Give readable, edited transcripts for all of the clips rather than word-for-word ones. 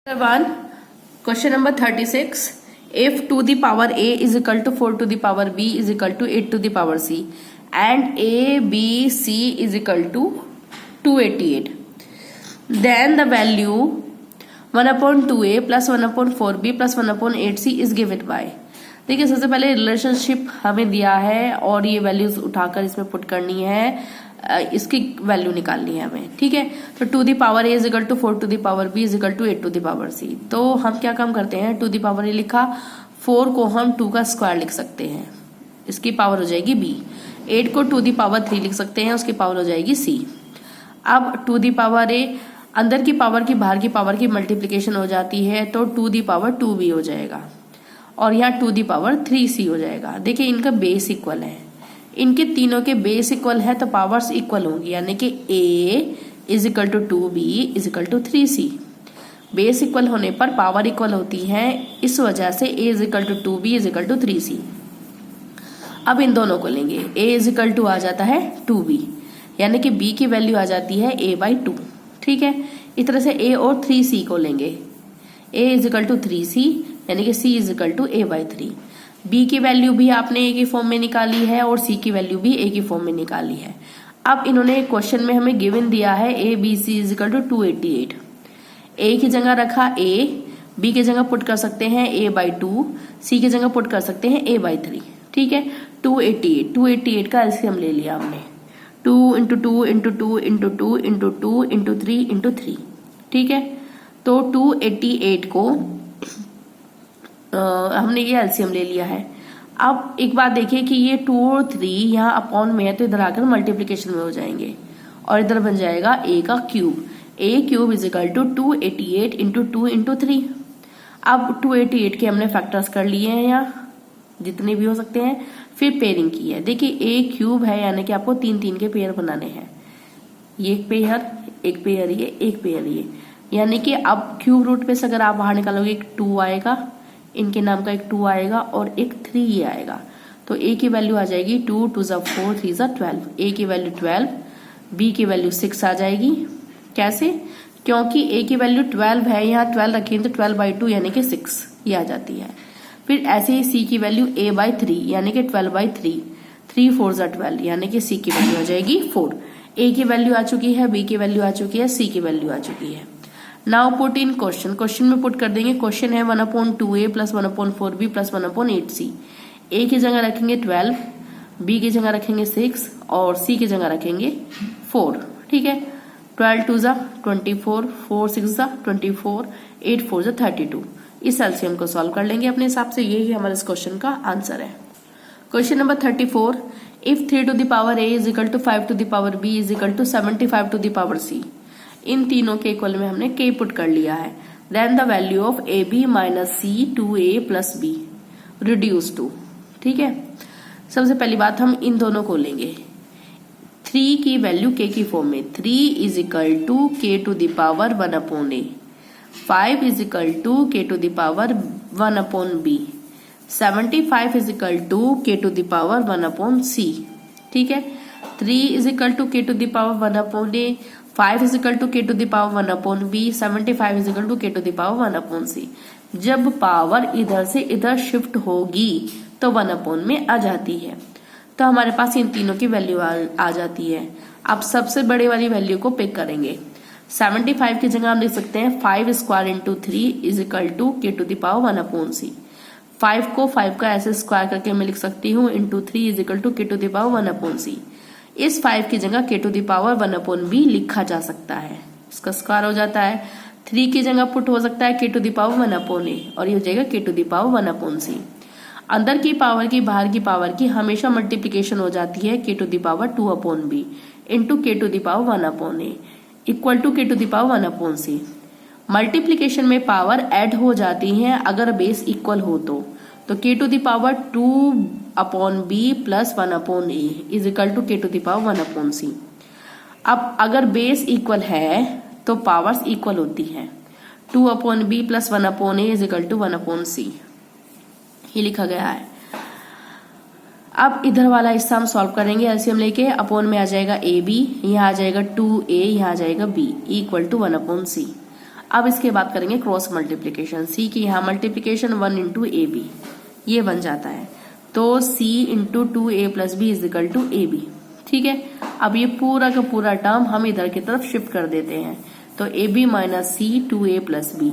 One, question number 36. If 2 the power a is equal to 4 to the power b is equal to 8 to the power c and a, b, c is equal to 288, then the value 1 upon 2a plus 1 upon 4b plus 1 upon 8c is given by. देखिए सबसे पहले relationship हमें दिया है और ये values उठाकर इसमें पुट करनी है, इसकी वैल्यू निकालनी है हमें, ठीक है। तो 2 the power A is equal to 4 to the power B is equal to 8 to the power C. तो हम क्या काम करते हैं, 2 दी पावर ए लिखा, 4 को हम 2 का स्क्वायर लिख सकते हैं, इसकी पावर हो जाएगी बी। 8 को 2 दी पावर 3 लिख सकते हैं, उसकी पावर हो जाएगी सी। अब 2 दी पावर ए अंदर की पावर की बाहर की पावर की मल्टीप्लीकेशन हो जाती है तो 2 दी पावर 2b हो जाएगा और यहाँ 2 दी पावर 3c हो जाएगा। देखिए इनका बेस इक्वल है, इनके तीनों के बेस इक्वल है तो पावर्स इक्वल होंगी, यानी कि a is equal to 2b is equal to 3c। Base equal होने पर पावर इक्वल होती है, इस वजह से a is equal to 2b is equal to 3c। अब इन दोनों को लेंगे, a इज इक्वल टू आ जाता है 2b, यानी कि b की वैल्यू आ जाती है a बाई 2, ठीक है। इस तरह से a और 3c को लेंगे, a is equal to 3c यानी कि c is equal to a by 3। b की वैल्यू भी आपने a की फॉर्म में निकाली है और c की वैल्यू भी a की फॉर्म में निकाली है। अब इन्होंने क्वेश्चन में हमें गिवन दिया है a b c is equal to 288। a की जगह रखा a, b की जगह पुट कर सकते हैं a बाई 2, c की जगह पुट कर सकते हैं a बाई 3, ठीक है। 288 का एलसीएम ले लिया हमने, 2 into 2 into 2 into 2 into 2 into 3 into 3, ठीक है। तो 288 को हमने ये एलसीएम ले लिया है। अब एक बात देखिए कि ये 2 और 3 यहाँ अपॉन में है तो इधर आकर मल्टीप्लीकेशन में हो जाएंगे और इधर बन जाएगा a का cube, a cube is equal to 288 into 2 into 3। अब 288 के हमने फैक्टर्स कर लिए हैं यहाँ जितने भी हो सकते हैं, फिर पेयरिंग की है। देखिए a क्यूब है यानी कि आपको 3 के पेयर बनाने हैं, ये एक पेयर ये, एक पेयर ये, यानी कि अब क्यूब रूट पे से अगर आप बाहर निकालोगे एक 2 आएगा, इनके नाम का एक 2 आएगा और एक 3 ये आएगा। तो a की वैल्यू आ जाएगी 2 2 जा 4 3 जा 12, a की वैल्यू 12, b की वैल्यू 6 आ जाएगी। कैसे? क्योंकि a की वैल्यू 12 है, यहाँ 12 रखेंगे तो 12 बाई 2 यानी कि 6 ये आ जाती है। फिर ऐसे ही c की वैल्यू a बाई 3 यानी कि 12 बाई 3, 3 4 जा 12 यानी कि c की वैल्यू आ जाएगी 4। a की वैल्यू आ चुकी है, b की वैल्यू आ चुकी है, c की वैल्यू आ चुकी है। नाउ पुट इन क्वेश्चन में पुट कर देंगे। क्वेश्चन है 1 upon 2a plus 1 upon 4b plus 1 upon 8c। a की जगह रखेंगे 12, b की जगह रखेंगे 6 और c की जगह रखेंगे 4, ठीक है। 12 2 जा 24, 4 6 जा 24, 8 4 जा 32। इस एलसीएम को सॉल्व कर लेंगे अपने हिसाब से, यही हमारे इस क्वेश्चन का आंसर है। Question number 34, if 3 to the power a is equal to 5 to the power b is equal to 75 to the power c। इन तीनों के इक्वल में हमने k पुट कर लिया है। Then the value of A B minus C two A plus B reduce to, ठीक है। सबसे पहली बात हम इन दोनों को लेंगे, 3 की वैल्यू k की फॉर्म में, 3 is equal to k to the power 1 upon a, 5 is equal to k to the power 1 upon b, 75 is equal to k to the power 1 upon c, ठीक है। 3 is equal to k to the power 1 upon a, 5 is equal to k to the power 1 upon b, 75 is equal to k to the power 1 upon c। जब power इधर से इधर shift होगी तो 1 upon में आ जाती है, तो हमारे पास इन तीनों की वैल्यू आ जाती है। अब सबसे बड़े वाली वैल्यू को पिक करेंगे। 75 की जगह हम लिख सकते हैं 5 square into 3 is equal to k to the power 1 upon c। 5 को 5 का ऐसे स्क्वायर करके मैं लिख सकती हूँ into 3 is equal to k to the power 1 upon c। इस 5 की जगह k to the power 1 upon b लिखा जा सकता है, इसका स्क्वायर हो जाता है। 3 की जगह पुट हो सकता है k to the power 1 upon a और ये हो जाएगा k to the power 1 upon c। अंदर की पावर की बाहर की पावर की हमेशा मल्टीप्लीकेशन हो जाती है k to the power 2 upon b into k to the power 1 upon a equal to k to the power 1 upon c। Multiplication में पावर ऐड हो जाती है अगर बेस इक्वल हो तो k to the power 2 upon b plus 1 upon a is equal to k to the power 1 upon c। अब अगर base equal है तो पावर्स इक्वल होती है, 2 upon b plus 1 upon a is equal to 1 upon c, ये लिखा गया है। अब इधर वाला हिस्सा हम सॉल्व करेंगे एलसीएम लेके, अपॉन में आ जाएगा a b, यहाँ आ जाएगा 2a, यहाँ आ जाएगा b equal to 1 upon c। अब इसके बाद करेंगे क्रॉस मल्टीप्लीकेशन। सी की यहाँ मल्टीप्लीकेशन 1 इंटू ए बी, ये बन जाता है। तो C into 2a plus B is equal to A B. ठीक है, अब ये पूरा का पूरा टर्म हम इधर की तरफ शिफ्ट कर देते हैं। तो A B minus C 2a plus B,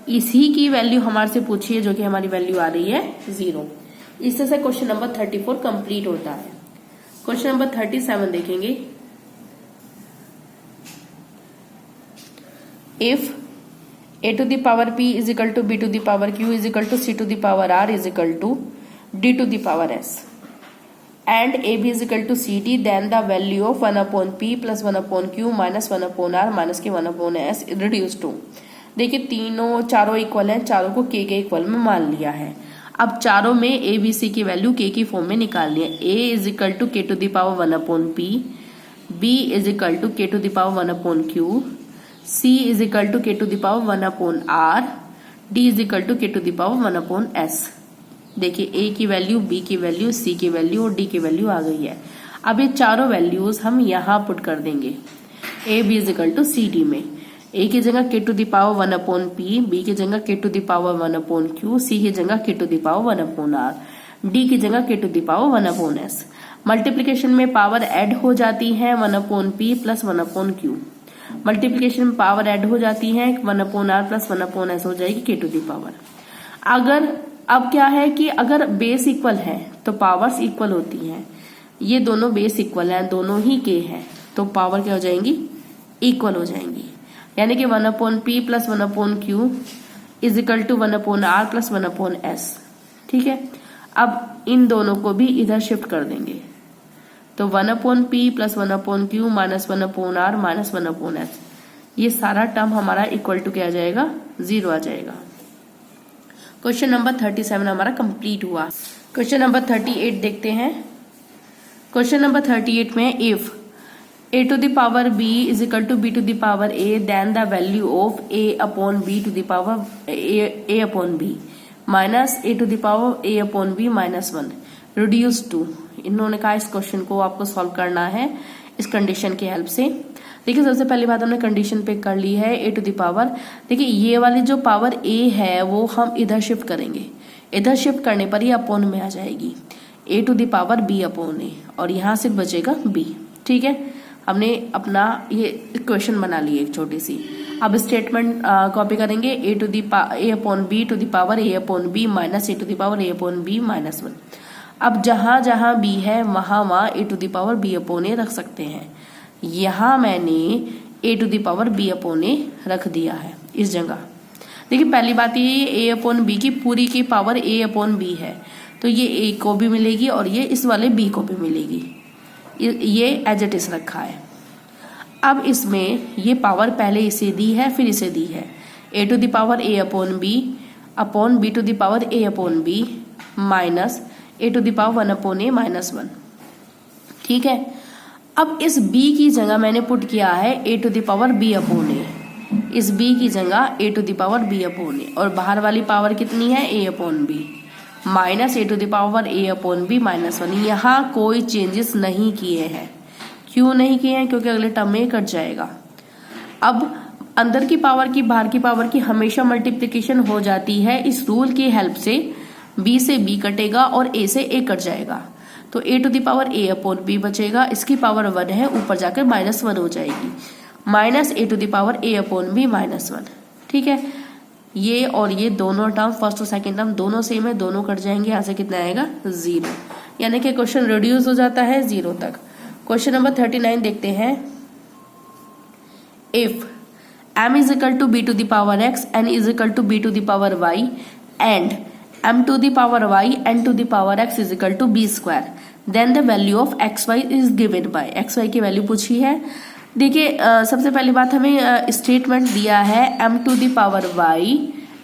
इसी की वैल्यू हमारे से पूछी है, जो कि हमारी वैल्यू आ रही है 0। इससे से क्वेश्चन नंबर 34 कंप्लीट होता है। क्वेश्चन नंबर 37 देखेंगे। If a to the power p is equal to b to the power q is equal to c to the power r is equal to d to the power s and ab is equal to cd, then the value of 1 upon p plus 1 upon q minus 1 upon r minus के 1 upon s reduced to। देखिए चारों equal है, चारों को k के equal में मान लिया है। अब चारों में a b c की वैल्यू k की फॉर्म में निकालनी है। a is equal to k to the power 1 upon p, b is equal to k to the power 1 upon q, c is equal to k to the power 1 upon r, d is equal to k to the power 1 upon s। देखिए a की value, b की value, c की value और d की value आ गई है। अब ये चारों वैल्यूज हम यहाँ पुट कर देंगे a b is equal to C D में। a की जगह k to the power 1 upon p, b की जगह k to the power 1 upon q, c की जगह k to the power 1 upon r, d की जगह k to the power 1 upon s। Multiplication में पावर ऐड हो जाती है 1 upon p plus 1 upon q। Multiplication में पावर ऐड हो जाती है 1 upon r plus 1 upon s हो जाएगी k टू द पावर। अगर अब क्या है कि अगर बेस इक्वल है तो पावर्स इक्वल होती हैं। ये दोनों बेस इक्वल हैं, दोनों ही k है, तो पावर क्या हो जाएंगी, इक्वल हो जाएंगी। यानी कि 1 upon p plus 1 upon q is equal to 1 upon r plus 1 upon s। ठीक है, अब इन दोनों को भी इधर शिफ्ट कर देंगे। तो 1 upon p plus 1 upon q minus 1 upon r minus 1 upon s, ये सारा टर्म हमारा इक्वल टू क्या आ जाएगा, 0 आ जाएगा। क्वेश्चन नंबर 37 हमारा कंप्लीट हुआ। क्वेश्चन नंबर 38 देखते हैं। क्वेश्चन नंबर 38 में if a to the power b is equal to b to the power a, then the value of a upon b to the power a upon b minus a to the power a upon b minus 1 reduced to। इन्होंने कहा इस question को आपको solve करना है इस condition की help से। देखिए सबसे पहली बात हमने कंडीशन पे कर ली है a टू द पावर। देखिए ये वाली जो पावर a है वो हम इधर शिफ्ट करेंगे, इधर शिफ्ट करने पर ये अपॉन में आ जाएगी a to the power b upon a, और यहाँ से बचेगा b। ठीक है, हमने अपना ये इक्वेशन बना ली एक छोटी सी। अब स्टेटमेंट कॉपी करेंगे a to the a upon b to the power a upon b minus a to the power a upon b minus 1। अब जहां जहां b है वहां a to the power b upon a रख सकते हैं। यहां मैंने a to the power b upon a रख दिया है इस जगह। देखिए पहली बात ये a अपॉन b की पूरी की पावर a अपॉन b है, तो ये a को भी मिलेगी और ये इस वाले b को भी मिलेगी। ये एज इट इज रखा है। अब इसमें ये पावर पहले इसे दी है फिर इसे दी है, a to the power a upon b to the power a upon b minus a to the power 1 upon a minus 1। ठीक है, अब इस b की जगह मैंने पुट किया है a to the power b upon a, इस b की जगह a to the power b upon a, और बाहर वाली पावर कितनी है a upon b minus a to the power a upon b minus 1। यहाँ कोई चेंजेस नहीं किए हैं। क्यों नहीं किए हैं, क्योंकि अगले टर्म में कट जाएगा। अब अंदर की पावर की बाहर की पावर की हमेशा मल्टीप्लिकेशन हो जाती है इस रूल की हेल्प से। b से b कटेगा और a से a कट जाएगा, तो a to the power a upon b बचेगा। इसकी पावर 1 है, ऊपर जाकर माइनस 1 हो जाएगी, minus a to the power a upon b minus 1। ठीक है, ये और ये दोनों टर्म फर्स्ट और सेकंड टर्म दोनों सेम है, दोनों कट जाएंगे। यहाँ से कितना आएगा 0, यानी कि क्वेश्चन रिड्यूस हो जाता है 0 तक। क्वेश्चन नंबर 39 देखते हैं। If m is equal to b to the power x, n is equal to b to the power y and m to the power y n to the power x is equal to b square, then the value of xy is given by. xy की value पूछी है। देखिए सबसे पहली बात हमें statement दिया है m to the power y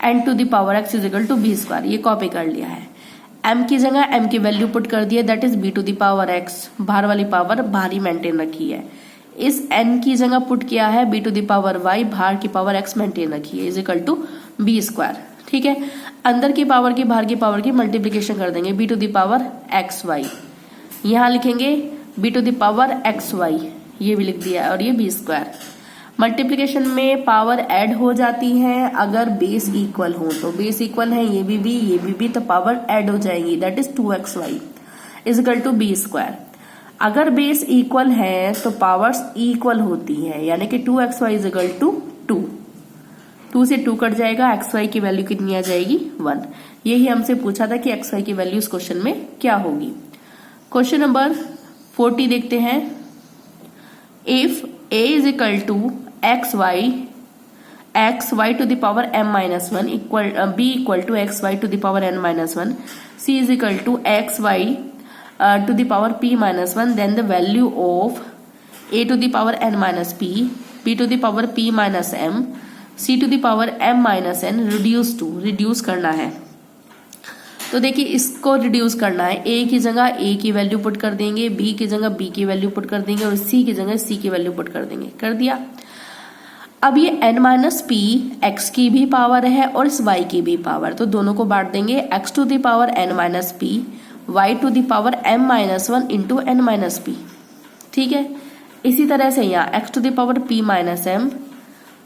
n to the power x is equal to b square, ये कॉपी कर लिया है। m की जगह m की वैल्यू पुट कर दी है, that is b to the power x, बाहर वाली पावर बाहर ही मेंटेन रखी है। इस n की जगह पुट किया है b to the power y, बाहर की पावर x मेंटेन रखी है, is equal to b square. ठीक है, अंदर की पावर की बाहर की पावर की मल्टीप्लीकेशन कर देंगे, b to the power X Y, यहाँ लिखेंगे b to the power X Y, ये भी लिख दिया और ये b स्क्वायर मल्टीप्लिकेशन में पावर ऐड हो जाती है अगर बेस इक्वल हो, तो बेस इक्वल है ये भी तो पावर ऐड हो जाएगी, that is 2xy is equal to B square. अगर बेस इक्वल है तो पावर्स इक्वल होती है, यानी कि 2xy इज इक्वल टू 2 से 2 कट जाएगा, xy की वैल्यू कितनी आ जाएगी 1। यही हमसे पूछा था कि xy की वैल्यू इस क्वेश्चन में क्या होगी। क्वेश्चन नंबर 40 देखते हैं। If a is equal to xy to the power m minus 1 b equal to xy to the power n minus 1, c is equal to xy to the power p minus 1, then the value of a to the power n minus p, b to the power p minus m, c to the power m minus n reduce करना है। तो देखिए इसको reduce करना है, a की जगह a की वैल्यू पुट कर देंगे, b की जगह b की वैल्यू पुट कर देंगे और c की जगह c की वैल्यू पुट कर देंगे। कर दिया। अब ये n माइनस पी x की भी पावर है और इस y की भी पावर, तो दोनों को बांट देंगे, x to the power n minus P y to the power m minus 1 into n minus P. ठीक है, इसी तरह से यहाँ x to the power p minus m,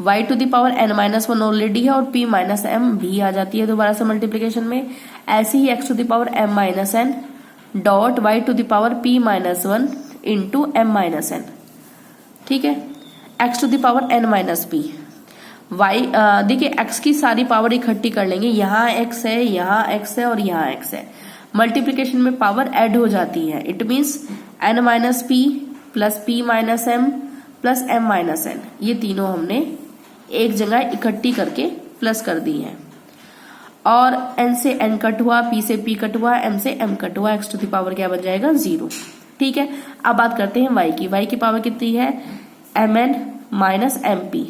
y to the power n minus 1 already है और p minus m भी आ जाती है दोबारा से मल्टीप्लीकेशन में। ऐसे ही x to the power m minus n dot y to the power p minus 1 into m minus n। ठीक है, x to the power n minus p y, देखिए x की सारी पावर इकट्ठी कर लेंगे, यहाँ x है, यहाँ x है और यहाँ x है। मल्टीप्लिकेशन में पावर ऐड हो जाती है, it means n minus P plus P minus M plus m minus n, ये तीनों हमने एक जगह इकट्ठी करके प्लस कर दी है। और n से n कट हुआ, p से p कट हुआ, m से m कट हुआ, x टू द पावर क्या बन जाएगा 0। ठीक है, अब बात करते हैं y की। y की पावर कितनी है, mn minus mp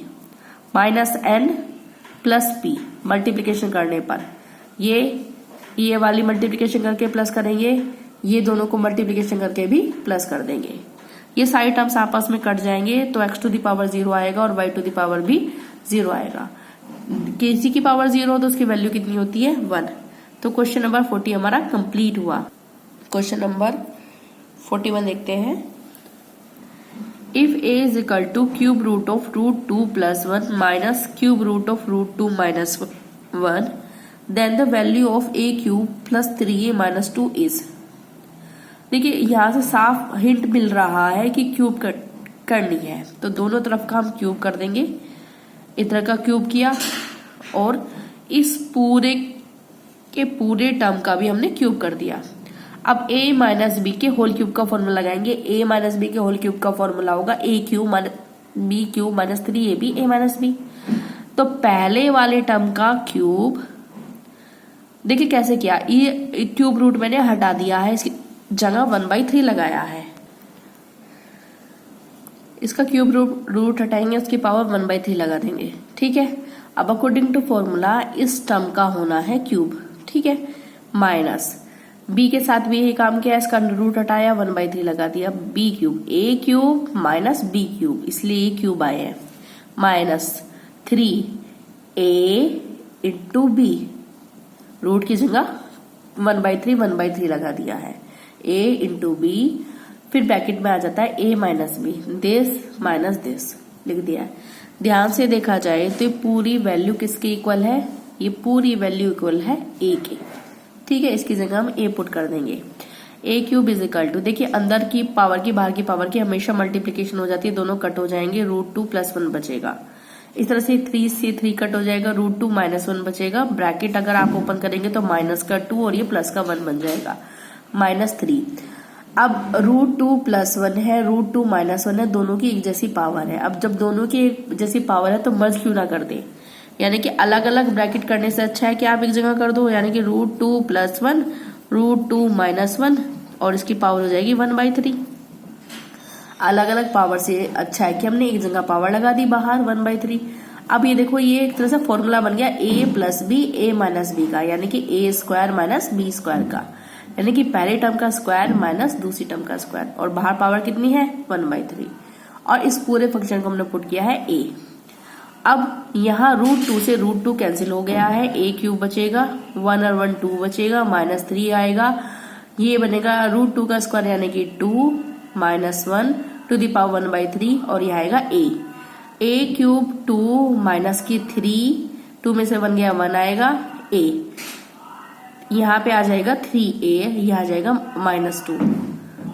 minus n plus p। Multiplication करने पर ये वाली मल्टीप्लिकेशन करके प्लस करेंगे, ये दोनों को मल्टीप्लिकेशन करके भी प्लस कर देंगे। ये सारी टर्म्स आपस में कट जाएंगे तो x टू द पावर 0 आएगा और y टू द पावर भी 0 आएगा। किसी की पावर 0 हो तो उसकी वैल्यू कितनी होती है 1। तो क्वेश्चन नंबर 40 हमारा कंप्लीट हुआ। क्वेश्चन नंबर 41 देखते हैं। If a is equal to cube root of root 2 plus 1 minus cube root of root 2 minus 1, then the value of a cube plus 3a minus 2 is. देखिए यहाँ से साफ hint मिल रहा है कि क्यूब करनी है, तो दोनों तरफ का हम क्यूब कर देंगे। इधर का क्यूब किया और इस पूरे के पूरे टर्म का भी हमने क्यूब कर दिया। अब a माइनस बी के होल क्यूब का फॉर्मूला लगाएंगे। a माइनस बी के होल क्यूब का फॉर्मूला होगा a cube minus B cube minus 3ab a minus B. तो पहले वाले टर्म का क्यूब देखिए कैसे किया, ये क्यूब रूट मैंने हटा दिया है, इसकी जगह 1/3 लगाया है। इसका क्यूब रूट हटाएंगे, उसकी पावर 1/3 लगा देंगे। ठीक है, अब अकॉर्डिंग टू फॉर्मूला इस टर्म का होना है क्यूब। ठीक है, माइनस b के साथ भी यही काम किया, इसका रूट हटाया 1/3 लगा दिया, b cube a cube minus b cube, इसलिए ये क्यूब आए हैं, minus 3a into b, root की जगह 1/3 लगा दिया है, a इंटू b, फिर ब्रैकेट में आ जाता है a minus B, this minus this लिख दिया है। ध्यान से देखा जाए तो ये पूरी वैल्यू किसके इक्वल है, ये पूरी वैल्यू इक्वल है a के। ठीक है, इसकी जगह हम a पुट कर देंगे। a cube is equal to, देखिए अंदर की पावर की बाहर की पावर की हमेशा मल्टीप्लीकेशन हो जाती है, दोनों कट हो जाएंगे, √2 + 1 बचेगा। इस तरह से 3 से 3 कट हो जाएगा, √2 - 1 बचेगा। ब्रैकेट अगर आप ओपन करेंगे तो माइनस का 2 और ये प्लस का 1 बन जाएगा, -3। अब √2 + 1 है, √2 - 1 है, दोनों की एक जैसी पावर है। अब जब दोनों की एक जैसी पावर है तो मर्ज क्यों ना कर दे, यानी कि अलग अलग ब्रैकेट करने से अच्छा है कि आप एक जगह कर दो, यानी कि √2 + 1 √2 - 1 और इसकी पावर हो जाएगी 1/3। अलग अलग पावर से अच्छा है कि हमने एक जगह पावर लगा दी बाहर 1/3। अब ये देखो, ये एक तरह से फॉर्मूला बन गया a + b a minus b का, यानी कि a² - b² का, यानी कि पहले टर्म का स्क्वायर माइनस दूसरी टर्म का स्क्वायर, और बाहर पावर कितनी है 1/3, और इस पूरे फंक्शन को हमने पुट किया है a। अब यहाँ √2 से √2 कैंसिल हो गया है, a क्यूब बचेगा, 1 और 1 2 बचेगा, -3 आएगा, ये बनेगा √2 का स्क्वायर यानी कि 2 - 1 टू द पावर 1/3 और यह आएगा a। ए क्यूब 2 माइनस की 3, 2 में से 1 गया 1 आएगा ए, यहाँ पे आ जाएगा 3a, यहाँ आ जाएगा -2,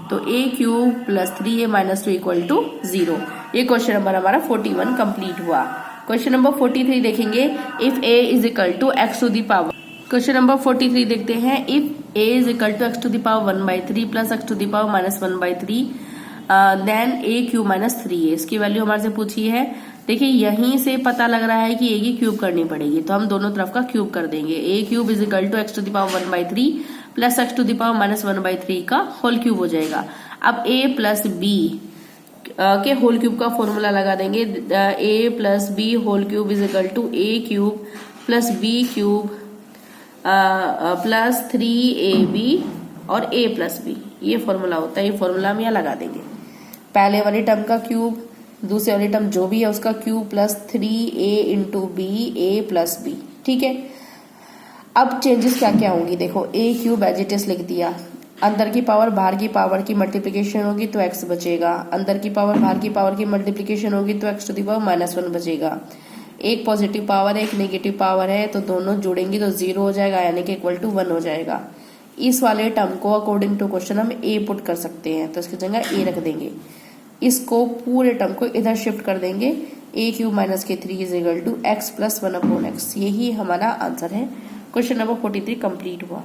तो a cube plus 3a minus 2 equal to 0। ये क्वेश्चन नंबर हमारा 41 कंप्लीट हुआ। क्वेश्चन नंबर 43 देखेंगे, if a is equal to x to the power. Question number 43 देखते हैं, if a is equal to x to the power 1/3 plus x to the power -1/3 then a cube minus 3a, इसकी value हमारे से पूछी है। देखिए यहीं से पता लग रहा है कि a की क्यूब करनी पड़ेगी, तो हम दोनों तरफ का क्यूब कर देंगे। a cube is equal to x to the power 1/3 plus x to the power -1/3 का होल क्यूब हो जाएगा। अब a प्लस b के होल क्यूब का फॉर्मूला लगा देंगे। a plus b whole cube is equal to a cube plus b cube plus 3ab और a plus b, ये फॉर्मूला होता है। ये फॉर्मूला हम यहाँ लगा देंगे। पहले वाली टर्म का क्यूब, दूसरे वाली टर्म जो भी है उसका cube plus 3a into b, a plus b. ठीक है, अब चेंजेस क्या क्या होंगी देखो, a cube as it is लिख दिया, अंदर की पावर बाहर की पावर की मल्टीप्लिकेशन होगी तो x बचेगा, अंदर की पावर बाहर की पावर की मल्टीप्लिकेशन होगी तो x टू दी पावर -1 बचेगा। एक पॉजिटिव पावर है एक नेगेटिव पावर है, तो दोनों जोड़ेंगे तो 0 हो जाएगा, यानी कि इक्वल टू 1 हो जाएगा। इस वाले टर्म को अकॉर्डिंग टू क्वेश्चन हम a पुट कर सकते हैं, तो इसकी जगह a रख देंगे। इसको पूरे टर्म को इधर शिफ्ट कर देंगे, a क्यूब माइनस के 3 is equal to x plus 1/x। यही हमारा आंसर है। क्वेश्चन नंबर 43 कंप्लीट हुआ।